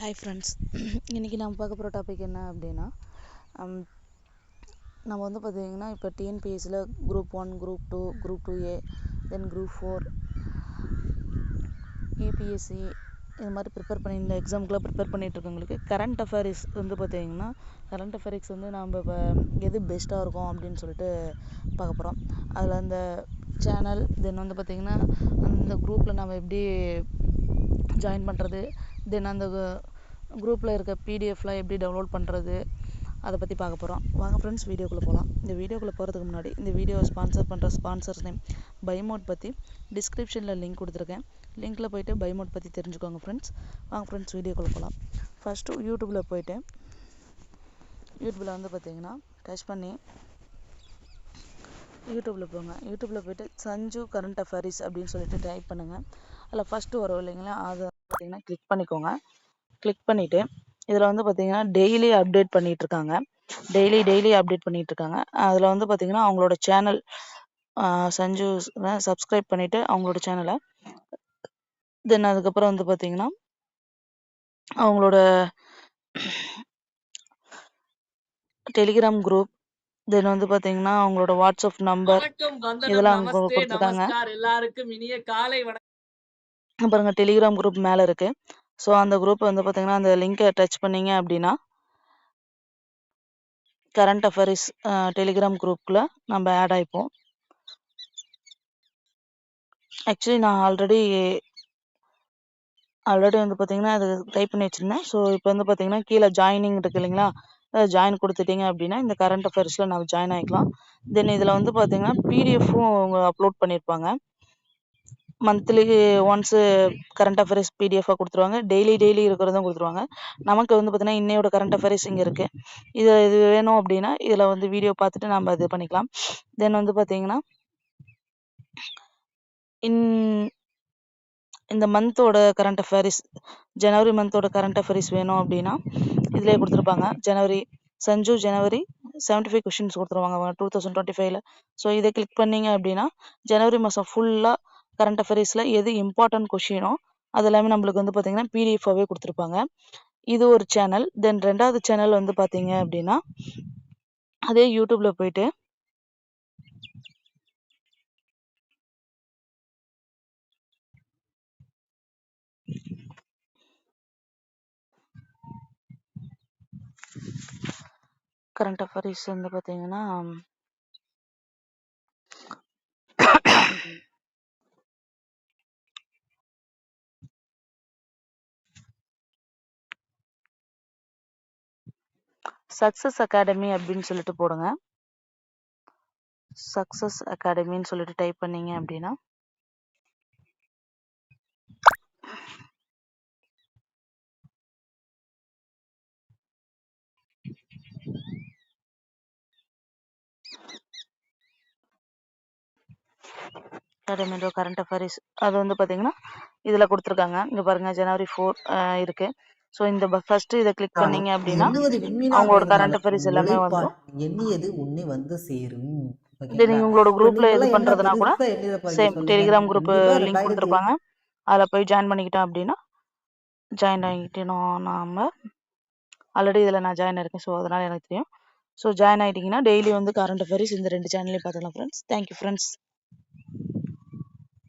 Hi friends, இன்றைக்கி நம்ம பார்க்க போகிற டாபிக் என்ன அப்படின்னா, நம்ம வந்து பார்த்திங்கன்னா இப்போ டிஎன்பிஎஸ்சியில் group 1, group 2, group 2A, then group 4, UPSC இது மாதிரி ப்ரிப்பேர் பண்ணி இந்த எக்ஸாமுக்குலாம் ப்ரிப்பேர் பண்ணிகிட்ருக்கவங்களுக்கு கரண்ட் அஃபேர்ஸ் வந்து பார்த்திங்கன்னா கரண்ட் அஃபேர்ஸ் வந்து நம்ம இப்போ எது பெஸ்ட்டாக இருக்கும் அப்படின்னு சொல்லிட்டு பார்க்க போகிறோம். அதில் அந்த சேனல் தென் வந்து பார்த்திங்கன்னா அந்த குரூப்பில் நம்ம எப்படி ஜாயின் பண்ணுறது, தென் அந்த குரூப்பில் இருக்க பிடிஎஃப்லாம் எப்படி டவுன்லோட் பண்ணுறது, அதை பற்றி பார்க்க போகிறோம். வாங்க ஃப்ரெண்ட்ஸ், வீடியோக்குள்ளே போகலாம். இந்த வீடியோக்குள்ளே போகிறதுக்கு முன்னாடி இந்த வீடியோவை ஸ்பான்சர் பண்ணுற ஸ்பான்சர்ஸ் நேம் பைமோட் பற்றி டிஸ்கிரிப்ஷனில் லிங்க் கொடுத்துருக்கேன். லிங்க்கில் போய்ட்டு பைமோட் பற்றி தெரிஞ்சுக்கோங்க ஃப்ரெண்ட்ஸ். வாங்க ஃப்ரெண்ட்ஸ், வீடியோக்குள்ளே போகலாம். ஃபஸ்ட்டு யூடியூப்பில் போய்ட்டு யூடியூப்பில் வந்து பார்த்திங்கன்னா டச் பண்ணி யூடியூப்பில் போங்க. யூடியூப்பில் போய்ட்டு சஞ்சு கரண்ட் அஃபேர்ஸ் அப்படின்னு சொல்லிட்டு டைப் பண்ணுங்கள். அதில் ஃபஸ்ட்டு வரும் இல்லைங்களா, அதை பார்த்திங்கன்னா கிளிக் பண்ணிக்கோங்க. கிளிக் பண்ணிவிட்டு இதில் வந்து பார்த்திங்கன்னா டெய்லி அப்டேட் பண்ணிகிட்ருக்காங்க. டெய்லி அப்டேட் பண்ணிகிட்ருக்காங்க. அதில் வந்து பார்த்திங்கன்னா அவங்களோட சேனல் சஞ்சு சப்ஸ்கிரைப் பண்ணிவிட்டு அவங்களோட சேனலை, தென் அதுக்கப்புறம் வந்து பார்த்திங்கன்னா அவங்களோட டெலிகிராம் குரூப், தென் வந்து பார்த்திங்கன்னா அவங்களோட வாட்ஸ்அப் நம்பர் இதெல்லாம் அவங்க கொடுத்துருக்காங்க. பாருங்கள், டெலிகிராம் குரூப் மேலே இருக்குது. ஸோ அந்த குரூப் வந்து பார்த்திங்கன்னா அந்த லிங்கை டச் பண்ணிங்க அப்படின்னா கரண்ட் அஃபேர்ஸ் டெலிகிராம் குரூப்பில் நம்ம ஆட் ஆகிப்போம். ஆக்சுவலி நான் ஆல்ரெடி வந்து பார்த்திங்கன்னா அது டைப் பண்ணி வச்சுருந்தேன். ஸோ இப்போ வந்து பார்த்திங்கன்னா கீழே ஜாயினிங் இருக்குது இல்லைங்களா, ஜாயின் கொடுத்துட்டிங்க அப்படின்னா இந்த கரண்ட் அஃபேர்ஸில் நம்ம ஜாயின் ஆகிக்கலாம். தென் இதில் வந்து பார்த்திங்கன்னா பிடிஎஃப்பும் அவங்க அப்லோட் பண்ணியிருப்பாங்க. மந்த்லி ஒன்ஸு கரண்ட் அஃபேர்ஸ் பிடிஎஃபாக கொடுத்துருவாங்க. டெய்லி இருக்கிறதும் கொடுத்துருவாங்க. நமக்கு வந்து பார்த்திங்கன்னா இன்னையோட கரண்ட் அஃபேர்ஸ் இங்கே இருக்குது. இது வேணும் அப்படின்னா இதில் வந்து வீடியோ பார்த்துட்டு நம்ம இது பண்ணிக்கலாம். தென் வந்து பார்த்திங்கன்னா இந்த மந்தோட கரண்ட் அஃபேர்ஸ், ஜனவரி மந்தோட கரண்ட் அஃபேர்ஸ் வேணும் அப்படின்னா இதிலே கொடுத்துருப்பாங்க. சஞ்சு ஜனவரி 75 கொஷின்ஸ் கொடுத்துருவாங்க 2025. ஸோ இதை கிளிக் பண்ணிங்க அப்படின்னா ஜனவரி மாதம் ஃபுல்லாக கரண்ட் அஃபேர்ஸில் எது இம்பார்ட்டன்ட் கொஷினோ அது எல்லாமே நம்மளுக்கு வந்து பார்த்திங்கன்னா பிடிஎஃபாகவே கொடுத்துருப்பாங்க. இது ஒரு சேனல். தென் ரெண்டாவது சேனல் வந்து பார்த்திங்க அப்படின்னா அதே யூடியூப்பில் போயிட்டு கரண்ட் அஃபேர்ஸ் வந்து பார்த்திங்கன்னா சக்ஸஸ் அகாடமி அப்படின்னு சொல்லிட்டு போடுங்க. சக்ஸஸ் அகாடமின்னு சொல்லிட்டு டைப் பண்ணீங்க அப்படின்னா அகாடமியோட கரண்ட் அஃபேர்ஸ் அது வந்து பார்த்தீங்கன்னா இதில் கொடுத்துருக்காங்க. இங்கே பாருங்கள், ஜனவரி 4 இருக்குது. ஸோ இந்த ஃபஸ்ட்டு இதை கிளிக் பண்ணீங்க அப்படின்னா அவங்களோட கரண்ட் அஃபேர்ஸ் எல்லாமே வந்துடும். எண்ணியது உன்னை வந்து சேரும். இது நீங்கள் உங்களோட குரூப்பில் இது பண்ணுறதுனா கூட சேம் டெலிகிராம் குரூப் லிங்க் கொடுத்துருப்பாங்க. அதில் போய் ஜாயின் பண்ணிக்கிட்டோம் அப்படின்னா ஜாயின் ஆகிட்டோம். நாம் ஆல்ரெடி இதில் நான் ஜாயின் இருக்கேன், ஸோ அதனால் எனக்கு தெரியும். ஸோ ஜாயின் ஆகிட்டிங்கன்னா டெய்லி வந்து கரண்ட் அஃபேர்ஸ் இந்த 2 சேனல்லையும் பார்த்துக்கலாம் ஃப்ரெண்ட்ஸ். Thank you friends.